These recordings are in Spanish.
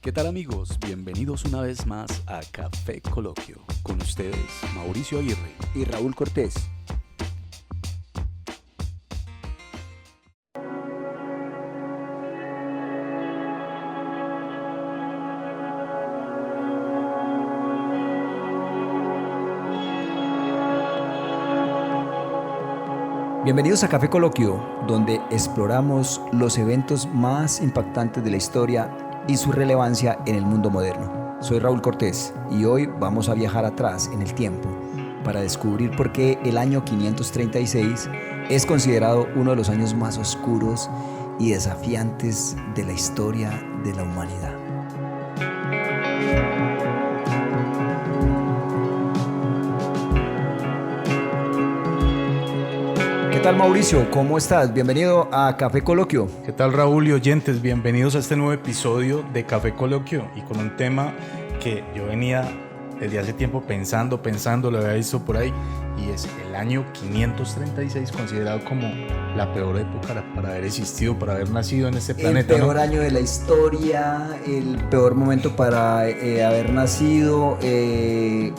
¿Qué tal amigos? Bienvenidos una vez más a Café Coloquio. Con ustedes, Mauricio Aguirre y Raúl Cortés. Bienvenidos a Café Coloquio, donde exploramos los eventos más impactantes de la historia y su relevancia en el mundo moderno. Soy Raúl Cortés y hoy vamos a viajar atrás en el tiempo para descubrir por qué el año 536 es considerado uno de los años más oscuros y desafiantes de la historia de la humanidad. ¿Qué tal, Mauricio? ¿Cómo estás? Bienvenido a Café Coloquio. ¿Qué tal, Raúl y oyentes? Bienvenidos a este nuevo episodio de Café Coloquio y con un tema que yo venía desde hace tiempo pensando, lo había visto por ahí, y es el año 536, considerado como la peor época para haber existido, para haber nacido en este planeta. El peor año de la historia, el peor momento para haber nacido, el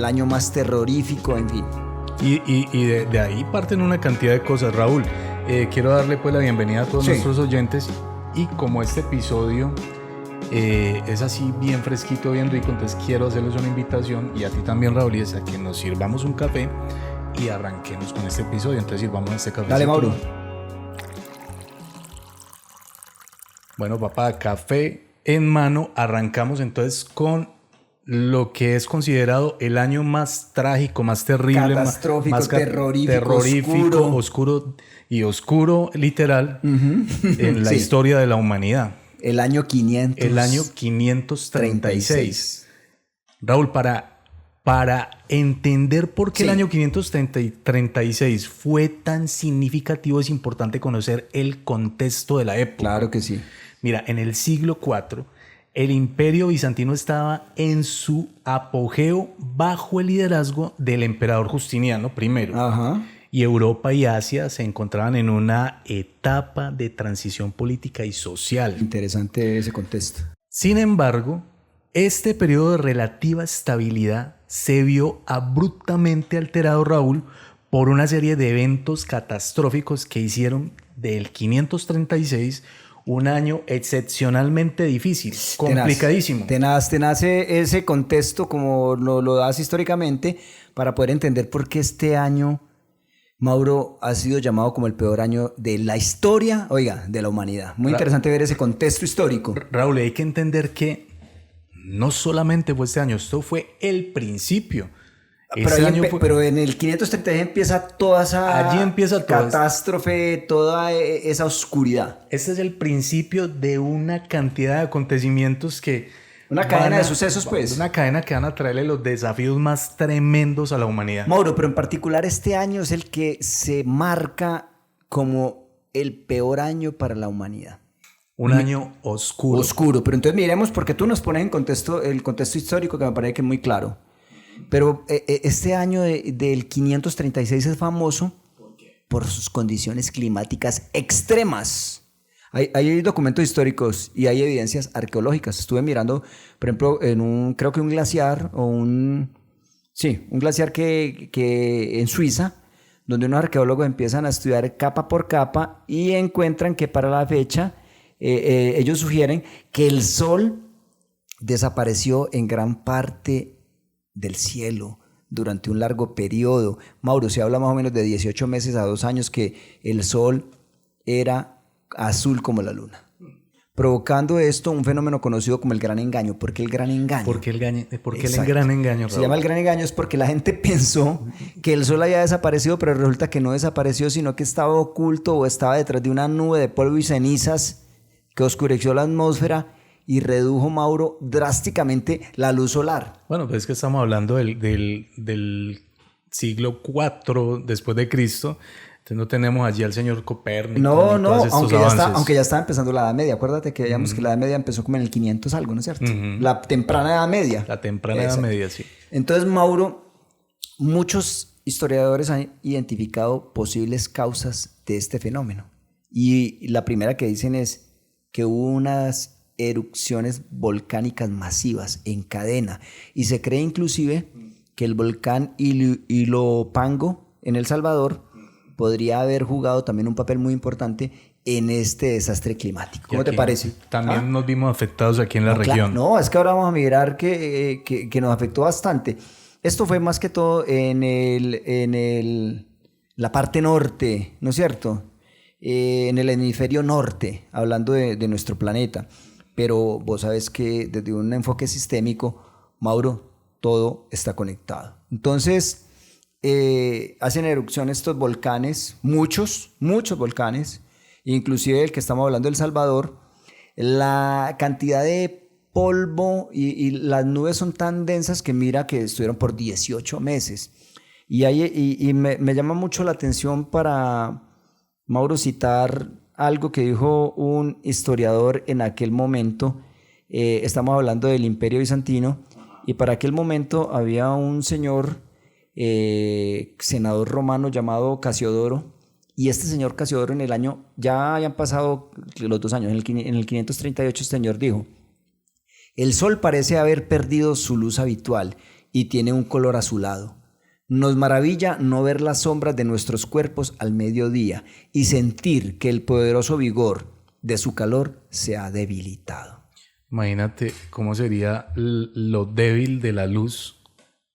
año más terrorífico, en fin. Y de ahí parten una cantidad de cosas, Raúl. Quiero darle pues la bienvenida a todos nuestros oyentes, y como este episodio es así bien fresquito, bien rico, entonces quiero hacerles una invitación, y a ti también, Raúl, y es a que nos sirvamos un café y arranquemos con este episodio. Entonces sirvamos este café. Dale, Mauro. Bueno, papá, café en mano, arrancamos entonces con lo que es considerado el año más trágico, más terrible, catastrófico, más terrorífico, oscuro literal, en la historia de la humanidad. El año 536. Raúl, para entender por qué el año 536 fue tan significativo, es importante conocer el contexto de la época. Claro que sí. Mira, en el siglo IV, el Imperio Bizantino estaba en su apogeo bajo el liderazgo del emperador Justiniano I. Ajá. Y Europa y Asia se encontraban en una etapa de transición política y social. Interesante ese contexto. Sin embargo, este periodo de relativa estabilidad se vio abruptamente alterado, Raúl, por una serie de eventos catastróficos que hicieron del 536 un año excepcionalmente difícil, complicadísimo. Tenaz ese contexto, como lo das históricamente, para poder entender por qué este año, Mauro, ha sido llamado como el peor año de la historia, de la humanidad. Muy interesante ver ese contexto histórico. Raúl, hay que entender que no solamente fue este año, esto fue el principio. Pero en el 536 empieza toda esa catástrofe, toda esa oscuridad. Este es el principio de una cantidad de acontecimientos que... Una cadena de sucesos, pues. Una cadena que van a traerle los desafíos más tremendos a la humanidad. Mauro, pero en particular este año es el que se marca como el peor año para la humanidad. Un año oscuro. Oscuro, pero entonces miremos, porque tú nos pones en contexto, el contexto histórico, que me parece que es muy claro. Pero este año del 536 es famoso por sus condiciones climáticas extremas. Hay documentos históricos y hay evidencias arqueológicas. Estuve mirando, por ejemplo, creo que un glaciar un glaciar que en Suiza, donde unos arqueólogos empiezan a estudiar capa por capa y encuentran que para la fecha ellos sugieren que el Sol desapareció en gran parte del cielo durante un largo periodo. Mauro, se habla más o menos de 18 meses a 2 años que el Sol era azul como la luna, provocando esto un fenómeno conocido como el gran engaño. ¿Por qué el gran engaño? ¿Por qué el gran engaño, Raúl? Se llama el gran engaño es porque la gente pensó que el Sol había desaparecido, pero resulta que no desapareció, sino que estaba oculto o estaba detrás de una nube de polvo y cenizas que oscureció la atmósfera y redujo, Mauro, drásticamente la luz solar. Bueno, pues es que estamos hablando del siglo IV después de Cristo. Entonces no tenemos allí al señor Copérnico. No, aunque ya estaba empezando la Edad Media. Acuérdate que digamos que la Edad Media empezó como en el 500 algo, ¿no es cierto? La temprana Edad Media. La temprana Edad Media, sí. Entonces, Mauro, muchos historiadores han identificado posibles causas de este fenómeno. Y la primera que dicen es que hubo unas erupciones volcánicas masivas en cadena. Y se cree inclusive que el volcán Ilopango en El Salvador podría haber jugado también un papel muy importante en este desastre climático. ¿Cómo te parece? También nos vimos afectados aquí en la región. No, es que ahora vamos a mirar que nos afectó bastante. Esto fue más que todo en la parte norte, ¿no es cierto? En el hemisferio norte, hablando de nuestro planeta. Pero vos sabes que desde un enfoque sistémico, Mauro, todo está conectado. Entonces, hacen erupción estos volcanes, muchos volcanes, inclusive el que estamos hablando, El Salvador. La cantidad de polvo y las nubes son tan densas que mira que estuvieron por 18 meses. Y me llama mucho la atención para, Mauro, citar algo que dijo un historiador en aquel momento. Estamos hablando del Imperio Bizantino, y para aquel momento había un señor, senador romano llamado Casiodoro, y este señor Casiodoro, en el año, ya habían pasado los 2 años, en el 538 este señor dijo: el sol parece haber perdido su luz habitual y tiene un color azulado. Nos maravilla no ver las sombras de nuestros cuerpos al mediodía y sentir que el poderoso vigor de su calor se ha debilitado. Imagínate cómo sería lo débil de la luz,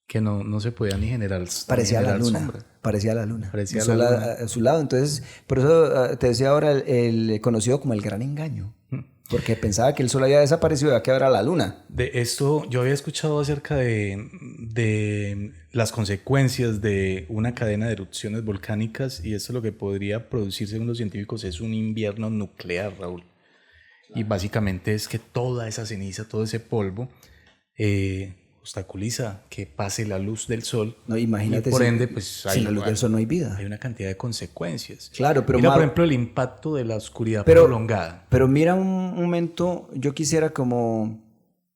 que no se podía ni generar. Parecía la luna. Sombra. Parecía la luna. Parecía la la luna. A su lado. Entonces, por eso te decía ahora el conocido como el gran engaño. Porque pensaba que el sol había desaparecido y que ahora la luna. De esto yo había escuchado acerca de las consecuencias de una cadena de erupciones volcánicas, y esto lo que podría producir, según los científicos, es un invierno nuclear, Raúl. Y básicamente es que toda esa ceniza, todo ese polvo obstaculiza que pase la luz del sol. No, imagínate, y por ende, pues sin la luz del sol no hay vida. Hay una cantidad de consecuencias. Claro, pero mira, por ejemplo, el impacto de la oscuridad prolongada. Pero mira un momento, yo quisiera como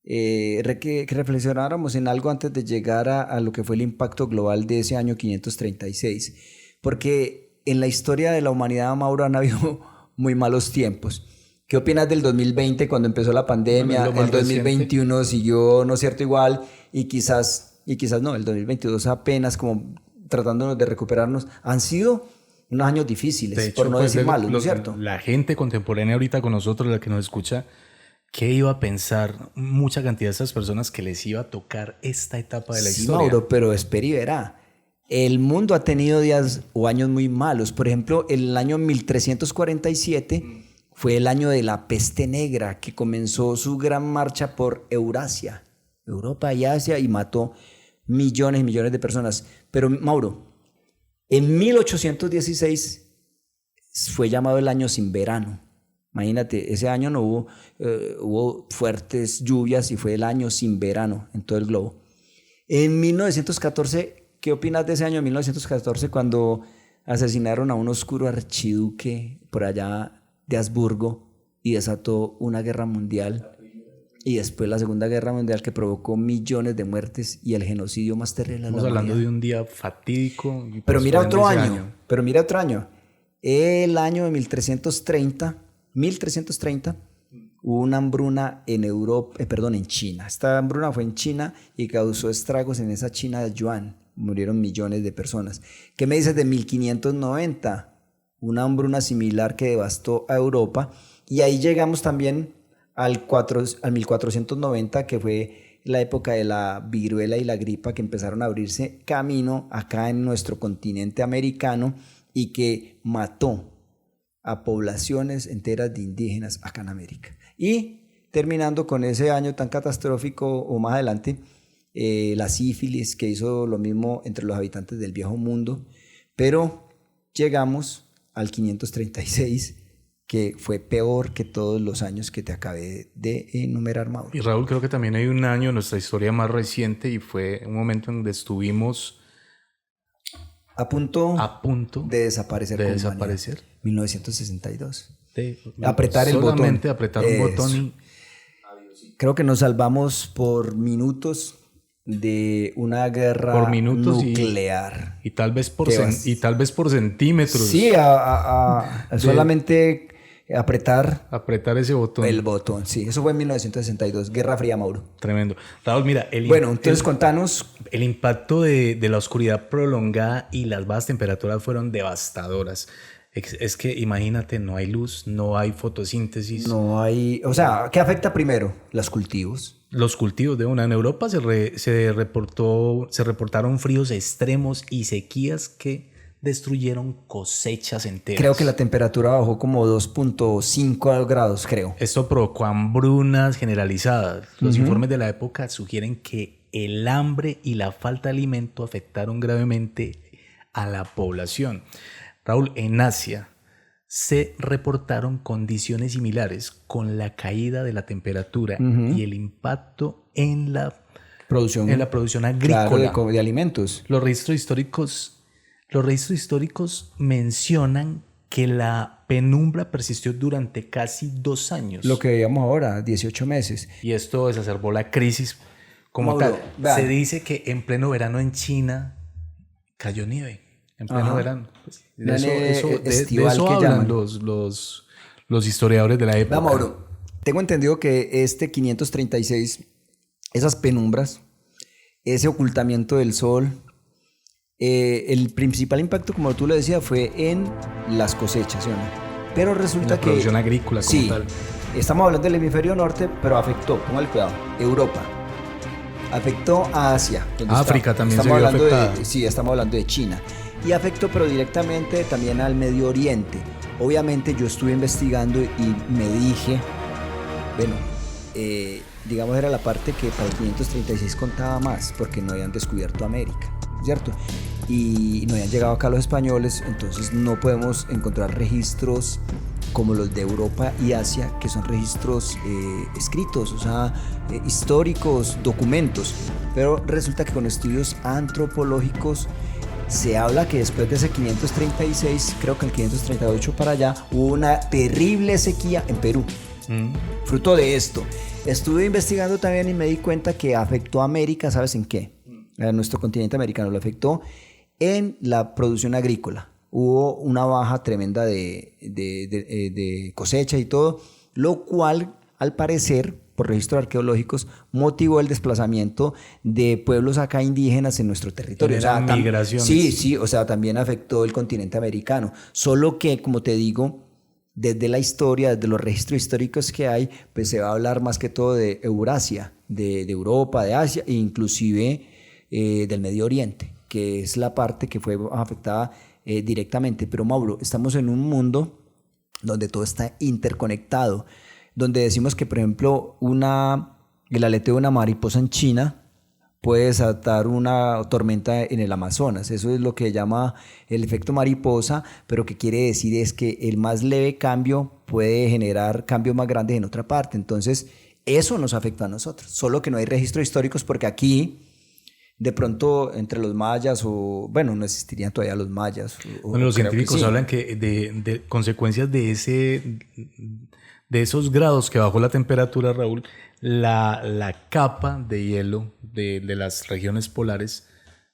que reflexionáramos en algo antes de llegar a lo que fue el impacto global de ese año 536. Porque en la historia de la humanidad, Mauro, han habido muy malos tiempos. ¿Qué opinas del 2020 cuando empezó la pandemia? El 2021 reciente siguió, ¿no es cierto?, igual, y quizás no, el 2022 apenas como tratándonos de recuperarnos. Han sido unos años difíciles, de hecho, por no decir malos, ¿no es cierto? La gente contemporánea ahorita con nosotros, la que nos escucha, ¿qué iba a pensar mucha cantidad de esas personas que les iba a tocar esta etapa de la historia? Sí, Mauro, pero espera y verá. El mundo ha tenido días o años muy malos. Por ejemplo, el año 1347... fue el año de la peste negra, que comenzó su gran marcha por Eurasia, Europa y Asia, y mató millones y millones de personas. Pero, Mauro, en 1816 fue llamado el año sin verano. Imagínate, ese año no hubo fuertes lluvias y fue el año sin verano en todo el globo. En 1914, ¿qué opinas de ese año 1914 cuando asesinaron a un oscuro archiduque por allá de Habsburgo y desató una guerra mundial, y después la Segunda Guerra Mundial, que provocó millones de muertes y el genocidio más terrible de la humanidad? Estamos hablando de un día fatídico. Pero mira otro año. El año de 1330, hubo una hambruna en en China. Esta hambruna fue en China y causó estragos en esa China de Yuan. Murieron millones de personas. ¿Qué me dices de 1590? Una hambruna similar que devastó a Europa, y ahí llegamos también al 1490, que fue la época de la viruela y la gripa, que empezaron a abrirse camino acá en nuestro continente americano y que mató a poblaciones enteras de indígenas acá en América. Y terminando con ese año tan catastrófico, o más adelante, la sífilis, que hizo lo mismo entre los habitantes del Viejo Mundo, pero llegamos al 536, que fue peor que todos los años que te acabé de enumerar, Mauro. Y Raúl, creo que también hay un año en nuestra historia más reciente, y fue un momento en donde estuvimos a punto de desaparecer. 1962. Apretar el botón. Solamente apretar un botón y... Creo que nos salvamos por minutos de una guerra nuclear. Y tal vez por centímetros. Sí, solamente Apretar ese botón. El botón, sí. Eso fue en 1962, Guerra Fría, Mauro. Tremendo. Raúl, mira, entonces contanos. El impacto de la oscuridad prolongada y las bajas temperaturas fueron devastadoras. Es que imagínate, no hay luz, no hay fotosíntesis. No hay, o sea, ¿qué afecta primero? Los cultivos. Los cultivos de una. En Europa se reportaron fríos extremos y sequías que destruyeron cosechas enteras. Creo que la temperatura bajó como 2.5 grados, creo. Esto provocó hambrunas generalizadas. Los informes de la época sugieren que el hambre y la falta de alimento afectaron gravemente a la población. Raúl, en Asia se reportaron condiciones similares con la caída de la temperatura y el impacto en la producción agrícola. Claro, de alimentos. Los registros históricos mencionan que la penumbra persistió durante casi 2 años. Lo que veíamos ahora, 18 meses. Y esto exacerbó la crisis como tal. Se dice que en pleno verano en China cayó nieve. En pleno verano. Pues, de eso hablan los historiadores de la época. Mauro, tengo entendido que este 536, esas penumbras, ese ocultamiento del sol, el principal impacto, como tú lo decías, fue en las cosechas, ¿sí o no? Pero resulta que... La producción agrícola como tal. Estamos hablando del hemisferio norte, pero afectó, póngale cuidado, Europa. Afectó a Asia. África también se vio afectada. Estamos hablando de China. Y afectó, pero directamente también al Medio Oriente. Obviamente yo estuve investigando y me dije, bueno, digamos era la parte que para el 536 contaba más, porque no habían descubierto América, ¿cierto? Y no habían llegado acá los españoles, entonces no podemos encontrar registros como los de Europa y Asia, que son registros escritos, o sea, históricos, documentos. Pero resulta que con estudios antropológicos se habla que después de ese 536, creo que el 538 para allá, hubo una terrible sequía en Perú. Fruto de esto. Estuve investigando también y me di cuenta que afectó a América, ¿sabes en qué? A nuestro continente americano lo afectó en la producción agrícola. Hubo una baja tremenda de cosecha y todo, lo cual, al parecer, por registros arqueológicos, motivó el desplazamiento de pueblos acá indígenas en nuestro territorio. Migraciones. Sí, o sea, también afectó el continente americano. Solo que, como te digo, desde la historia, desde los registros históricos que hay, pues se va a hablar más que todo de Eurasia, de Europa, de Asia e inclusive del Medio Oriente, que es la parte que fue afectada directamente. Pero Mauro, estamos en un mundo donde todo está interconectado, donde decimos que, por ejemplo, el aleteo de una mariposa en China puede desatar una tormenta en el Amazonas. Eso es lo que llama el efecto mariposa, pero que quiere decir es que el más leve cambio puede generar cambios más grandes en otra parte. Entonces, eso nos afecta a nosotros, solo que no hay registros históricos porque aquí, de pronto, entre los mayas no existirían todavía los mayas. Los científicos hablan que de consecuencias de esos grados que bajó la temperatura, Raúl, la capa de hielo de las regiones polares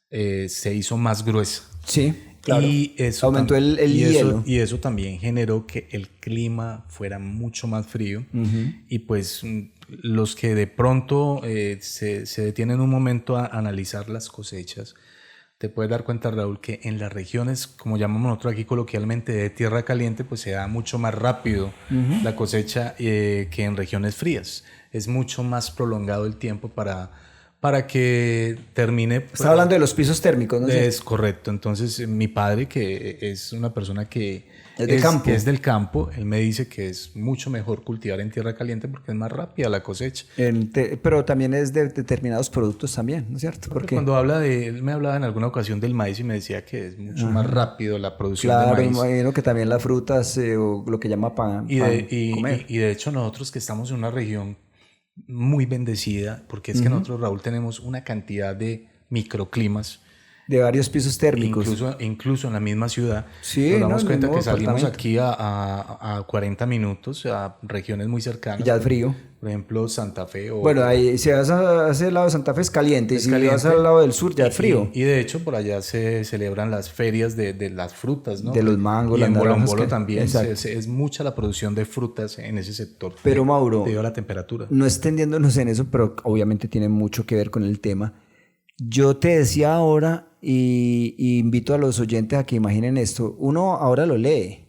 se hizo más gruesa. Sí, claro. Y eso aumentó el hielo. Y eso también generó que el clima fuera mucho más frío. Y pues los que de pronto se detienen un momento a analizar las cosechas, te puedes dar cuenta, Raúl, que en las regiones, como llamamos nosotros aquí coloquialmente, de tierra caliente, pues se da mucho más rápido la cosecha que en regiones frías. Es mucho más prolongado el tiempo para que termine. Está hablando de los pisos térmicos, ¿no? Es correcto. Entonces, mi padre, que es una persona que es del campo, él me dice que es mucho mejor cultivar en tierra caliente porque es más rápida la cosecha. Pero también es de determinados productos también, ¿no es cierto? Porque cuando él me hablaba en alguna ocasión del maíz y me decía que es mucho más rápido la producción de maíz. Claro, imagino que también las frutas o lo que llama pan comer. Y de hecho nosotros que estamos en una región muy bendecida, porque es que nosotros, Raúl, tenemos una cantidad de microclimas de varios pisos térmicos. Incluso en la misma ciudad. Sí, nos damos cuenta que salimos apartamento. aquí a 40 minutos a regiones muy cercanas. Ya es frío. Por ejemplo, Santa Fe. Bueno, ahí si vas a ese lado de Santa Fe es caliente. Y si vas al lado del sur ya es frío. Y de hecho, por allá se celebran las ferias de las frutas, ¿no? De los mangos, y las en naranjas. Bolombolo también Exacto. es mucha la producción de frutas en ese sector. Pero Mauro, debido a la temperatura. no extendiéndonos en eso, pero obviamente tiene mucho que ver con el tema. Yo te decía ahora y invito a los oyentes a que imaginen esto. Uno ahora lo lee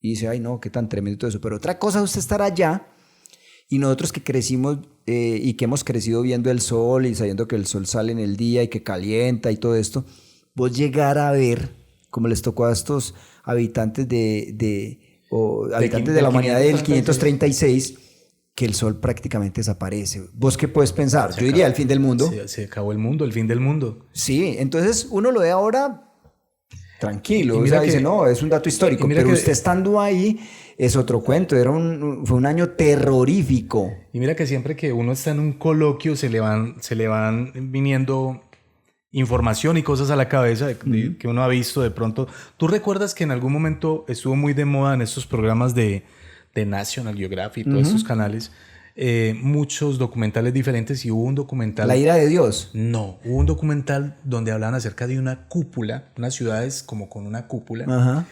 y dice, ay no, qué tan tremendo todo eso. Pero otra cosa es usted estar allá y nosotros que crecimos y que hemos crecido viendo el sol y sabiendo que el sol sale en el día y que calienta y todo esto, vos llegar a ver, como les tocó a estos habitantes habitantes de la humanidad del 536, que el sol prácticamente desaparece. ¿Vos qué puedes pensar? Yo diría el fin del mundo. Se acabó el mundo, el fin del mundo. Sí, entonces uno lo ve ahora tranquilo, Y mira dice, no, es un dato histórico, pero usted estando ahí es otro cuento, fue un año terrorífico. Y mira que siempre que uno está en un coloquio se le van viniendo información y cosas a la cabeza que uno ha visto de pronto. ¿Tú recuerdas que en algún momento estuvo muy de moda en estos programas de National Geographic y todos estos canales, muchos documentales diferentes, y hubo un documental... ¿La ira de Dios? No, hubo un documental donde hablaban acerca de una cúpula, unas ciudades como con una cúpula. Ajá.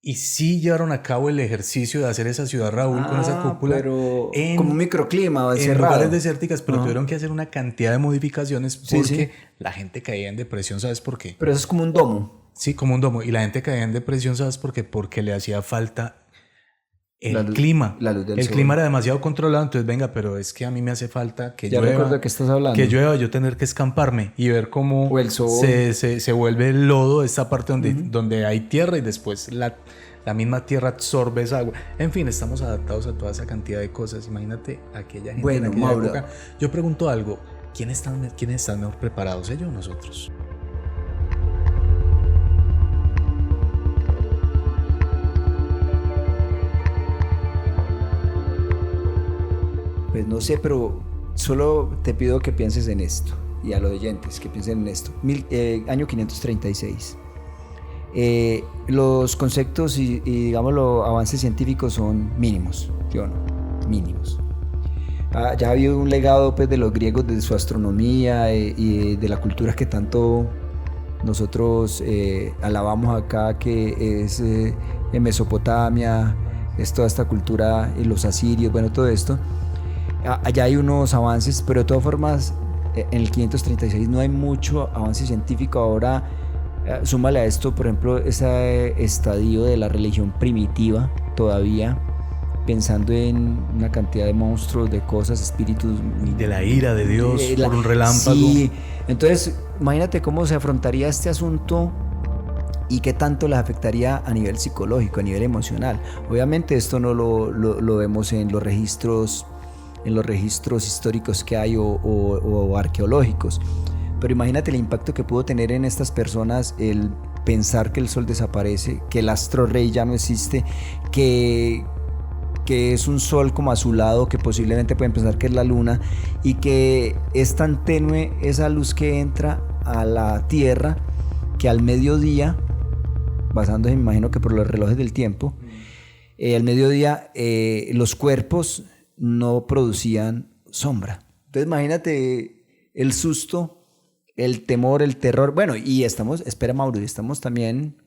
Y sí llevaron a cabo el ejercicio de hacer esa ciudad, Raúl, con esa cúpula. Pero como un microclima, en lugares desérticas, pero tuvieron que hacer una cantidad de modificaciones porque la gente caía en depresión, ¿sabes por qué? Pero eso es como un domo. Sí, como un domo. Y la gente caía en depresión, ¿sabes por qué? Porque le hacía falta el clima. El clima era demasiado controlado, entonces venga, pero es que a mí me hace falta que llueva. Ya recuerdo de qué estás hablando. Que llueva, yo tener que escamparme y ver cómo se vuelve el lodo, esta parte donde hay tierra y después la misma tierra absorbe esa agua. En fin, estamos adaptados a toda esa cantidad de cosas. Imagínate aquella gente en aquella época. Yo pregunto algo, ¿quiénes están mejor preparados, ellos o nosotros? Pues no sé, pero solo te pido que pienses en esto, y a los oyentes que piensen en esto. Año 536. Los conceptos y digamos los avances científicos son mínimos, ¿sí o no? Mínimos. Ya ha habido un legado pues, de los griegos, de su astronomía y de la cultura que tanto nosotros alabamos acá, que es en Mesopotamia, es toda esta cultura, y los asirios, bueno, todo esto. Allá hay unos avances, pero de todas formas en el 536 no hay mucho avance científico. Ahora súmale a esto, por ejemplo, ese estadio de la religión primitiva todavía, pensando en una cantidad de monstruos, de cosas, espíritus. De la ira de Dios por un relámpago. Sí, entonces imagínate cómo se afrontaría este asunto y qué tanto les afectaría a nivel psicológico, a nivel emocional. Obviamente esto no lo vemos en los registros históricos que hay o arqueológicos, pero imagínate el impacto que pudo tener en estas personas el pensar que el sol desaparece, que el astro rey ya no existe, que es un sol como azulado, que posiblemente pueden pensar que es la luna, y que es tan tenue esa luz que entra a la tierra que al mediodía, basándose, me imagino que por los relojes del tiempo, al mediodía los cuerpos no producían sombra. Entonces imagínate el susto, el temor, el terror. Bueno, y espera Mauro, estamos también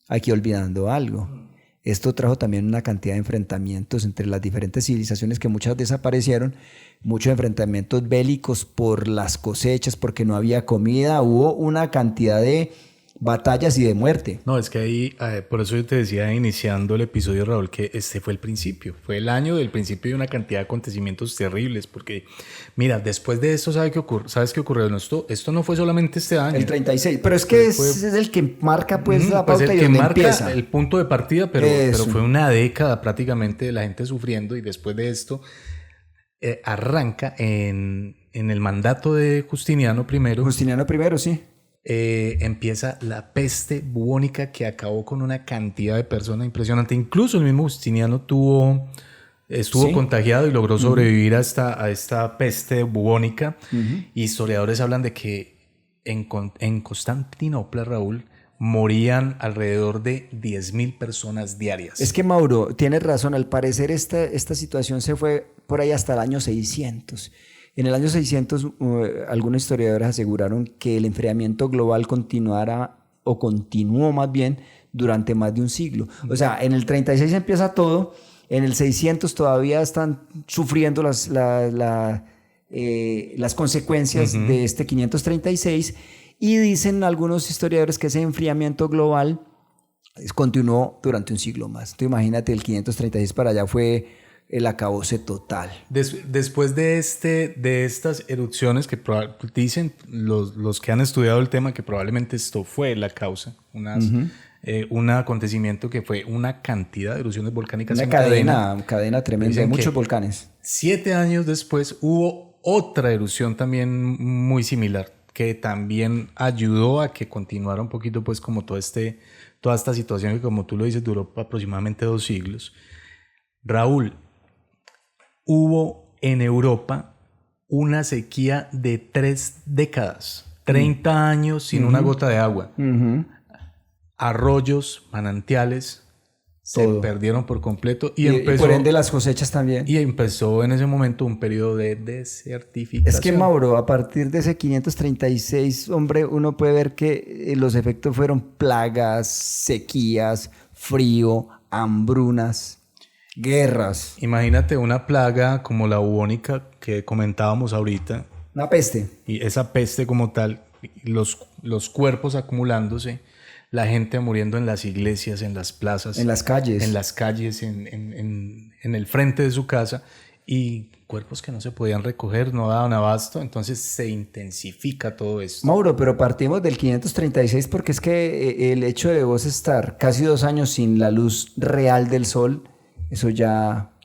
aquí olvidando algo. Esto trajo también una cantidad de enfrentamientos entre las diferentes civilizaciones que muchas desaparecieron, muchos enfrentamientos bélicos por las cosechas, porque no había comida, hubo una cantidad de batallas y de muerte. No, es que ahí, por eso yo te decía iniciando el episodio, Raúl, que este fue el principio, fue el año del principio de una cantidad de acontecimientos terribles, porque mira, después de esto, ¿sabes qué ocurrió? Esto no fue solamente este año. El 36, pero es que es el que marca pues la pauta, pues el y que donde marca empieza. El punto de partida, pero fue una década prácticamente de la gente sufriendo, y después de esto arranca en el mandato de Justiniano I. Justiniano I, sí. Empieza la peste bubónica que acabó con una cantidad de personas impresionante. Incluso el mismo Justiniano estuvo contagiado y logró sobrevivir a esta peste bubónica. Historiadores hablan de que en Constantinopla, Raúl, morían alrededor de 10.000 personas diarias. Es que Mauro, tienes razón, al parecer esta situación se fue por ahí hasta el año 600. En el año 600 algunos historiadores aseguraron que el enfriamiento global continuó más bien durante más de un siglo. O sea, en el 36 empieza todo, en el 600 todavía están sufriendo las consecuencias de este 536, y dicen algunos historiadores que ese enfriamiento global continuó durante un siglo más. Entonces imagínate, el 536 para allá fue el acabose total. Después de estas erupciones que dicen los que han estudiado el tema que probablemente esto fue la causa, un acontecimiento que fue una cantidad de erupciones volcánicas en cadena tremenda de muchos volcanes. 7 años después hubo otra erupción también muy similar, que también ayudó a que continuara un poquito pues como toda esta situación que, como tú lo dices, duró aproximadamente 2 siglos. Raúl, hubo en Europa una sequía de 3 décadas, 30 años sin una gota de agua. Arroyos, manantiales, se perdieron por completo y por ende las cosechas también. Y empezó en ese momento un periodo de desertificación. Es que, Mauro, a partir de ese 536, hombre, uno puede ver que los efectos fueron plagas, sequías, frío, hambrunas, guerras. Imagínate una plaga como la bubónica que comentábamos ahorita. Una peste. Y esa peste como tal, los cuerpos acumulándose, la gente muriendo en las iglesias, en las plazas, en las calles, en el frente de su casa, y cuerpos que no se podían recoger, no daban abasto. Entonces se intensifica todo esto. Mauro, pero partimos del 536 porque es que el hecho de vos estar casi 2 años sin la luz real del sol, eso ya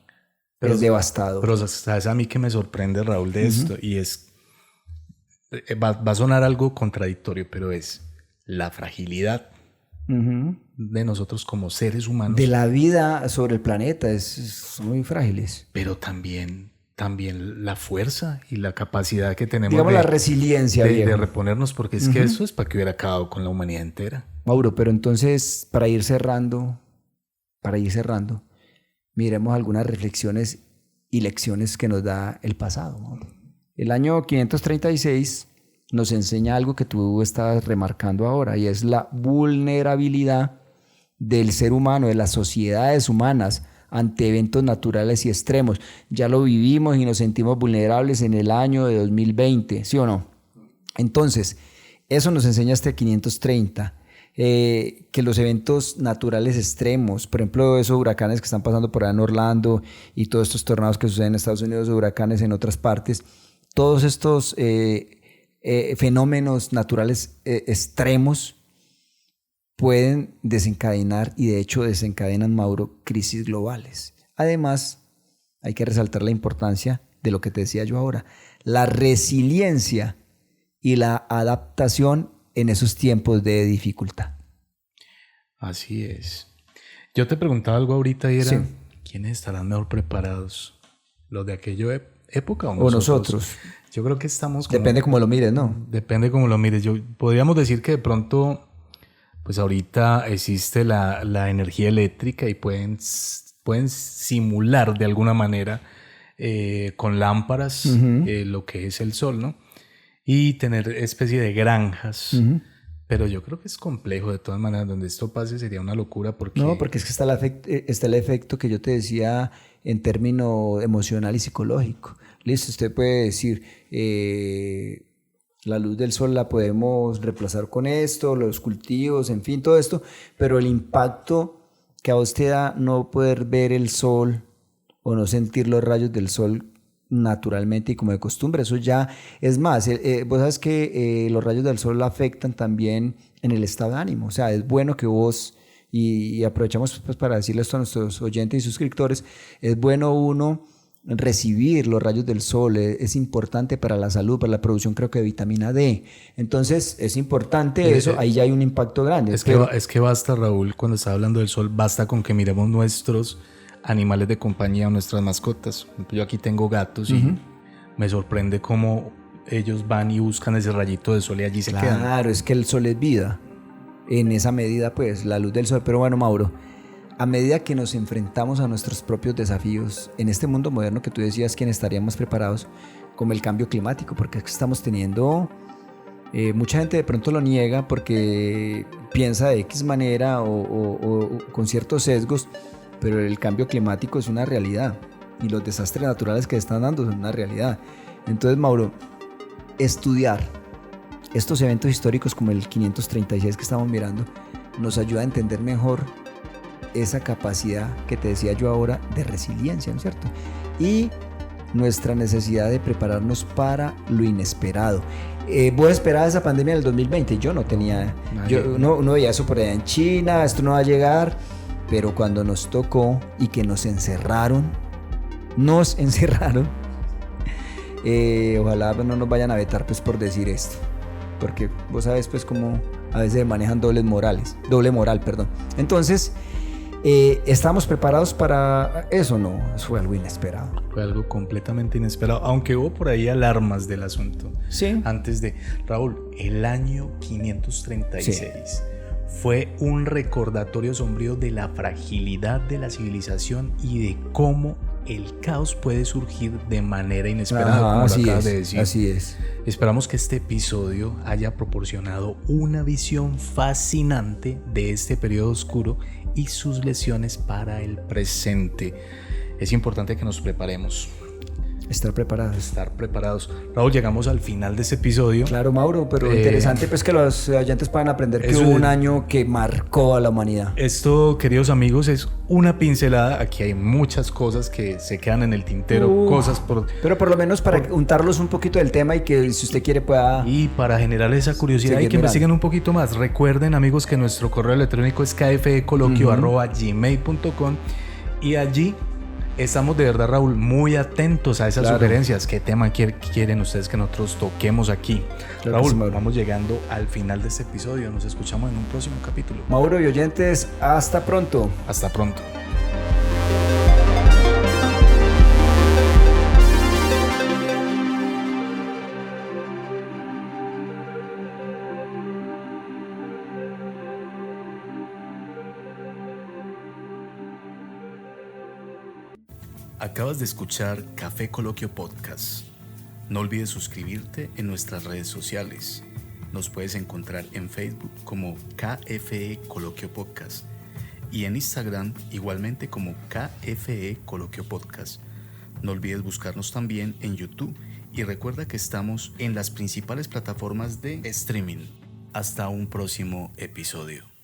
es devastador. Pero sabes a mí que me sorprende, Raúl, de esto, y es, va a sonar algo contradictorio, pero es la fragilidad de nosotros como seres humanos. De la vida sobre el planeta, son muy frágiles. Pero también la fuerza y la capacidad que tenemos, digamos, la resiliencia de reponernos, porque es que eso es para que hubiera acabado con la humanidad entera. Mauro, pero entonces, para ir cerrando, miremos algunas reflexiones y lecciones que nos da el pasado, Mauro. El año 536 nos enseña algo que tú estás remarcando ahora, y es la vulnerabilidad del ser humano, de las sociedades humanas, ante eventos naturales y extremos. Ya lo vivimos y nos sentimos vulnerables en el año de 2020, ¿sí o no? Entonces, eso nos enseña este 530, que los eventos naturales extremos, por ejemplo, esos huracanes que están pasando por allá en Orlando y todos estos tornados que suceden en Estados Unidos, huracanes en otras partes, todos estos fenómenos naturales extremos pueden desencadenar, y de hecho desencadenan, Mauro, crisis globales. Además, hay que resaltar la importancia de lo que te decía yo ahora, la resiliencia y la adaptación en esos tiempos de dificultad. Así es. Yo te preguntaba algo ahorita y era, ¿quiénes estarán mejor preparados? ¿Los de aquella época o nosotros? Yo creo que estamos depende cómo lo mires, ¿no? Depende cómo lo mires. Podríamos decir que de pronto, pues ahorita existe la energía eléctrica y pueden simular de alguna manera con lámparas lo que es el sol, ¿no? Y tener especie de granjas. Pero yo creo que es complejo de todas maneras. Donde esto pase sería una locura porque... No, porque es que está el efecto que yo te decía en términos emocional y psicológico. Listo, usted puede decir, la luz del sol la podemos reemplazar con esto, los cultivos, en fin, todo esto, pero el impacto que a vos te da no poder ver el sol o no sentir los rayos del sol naturalmente y como de costumbre, eso ya es más. Vos sabes que los rayos del sol afectan también en el estado de ánimo. O sea, es bueno que vos, y aprovechamos pues para decirle esto a nuestros oyentes y suscriptores, es bueno uno recibir los rayos del sol, es importante para la salud, para la producción, creo que de vitamina D. Entonces es importante eso, ahí ya hay un impacto grande. Es que basta, Raúl, cuando está hablando del sol, basta con que miremos nuestros animales de compañía o nuestras mascotas. Yo aquí tengo gatos y me sorprende cómo ellos van y buscan ese rayito de sol y allí se quedan. Claro, es que el sol es vida. En esa medida, pues, la luz del sol. Pero bueno, Mauro, a medida que nos enfrentamos a nuestros propios desafíos en este mundo moderno que tú decías, ¿quién estaríamos preparados? Como el cambio climático, porque estamos teniendo... mucha gente de pronto lo niega porque piensa de X manera o con ciertos sesgos, pero el cambio climático es una realidad y los desastres naturales que se están dando son una realidad. Entonces, Mauro, estudiar estos eventos históricos como el 536 que estamos mirando nos ayuda a entender mejor esa capacidad que te decía yo ahora de resiliencia, ¿no es cierto? Y nuestra necesidad de prepararnos para lo inesperado. Vos esperabas esa pandemia del 2020, yo no tenía, no veía eso por allá en China, esto no va a llegar, pero cuando nos tocó y que nos encerraron, ojalá no nos vayan a vetar pues por decir esto, porque vos sabes pues cómo a veces manejan doble moral. Entonces, ¿estamos preparados para eso? No, eso fue algo inesperado. Fue algo completamente inesperado, aunque hubo por ahí alarmas del asunto. Sí. Antes de... Raúl, el año 536 fue un recordatorio sombrío de la fragilidad de la civilización y de cómo el caos puede surgir de manera inesperada, como lo acabas de decir. Así es. Esperamos que este episodio haya proporcionado una visión fascinante de este periodo oscuro y sus lecciones para el presente. Es importante que nos preparemos. Estar preparados. Raúl, llegamos al final de este episodio. Claro, Mauro, pero interesante pues que los oyentes puedan aprender que hubo un año que marcó a la humanidad. Esto, queridos amigos, es una pincelada. Aquí hay muchas cosas que se quedan en el tintero, cosas por... Pero por lo menos para untarlos un poquito del tema y que si usted quiere pueda... Y para generar esa curiosidad y que investiguen un poquito más. Recuerden, amigos, que nuestro correo electrónico es kfecoloquio@gmail.com y allí... Estamos de verdad, Raúl, muy atentos a esas sugerencias. ¿Qué tema quieren ustedes que nosotros toquemos aquí? Claro, Raúl, sí, vamos llegando al final de este episodio. Nos escuchamos en un próximo capítulo. Mauro y oyentes, hasta pronto. Hasta pronto. Acabas de escuchar Café Coloquio Podcast. No olvides suscribirte en nuestras redes sociales. Nos puedes encontrar en Facebook como KFE Coloquio Podcast y en Instagram igualmente como KFE Coloquio Podcast. No olvides buscarnos también en YouTube y recuerda que estamos en las principales plataformas de streaming. Hasta un próximo episodio.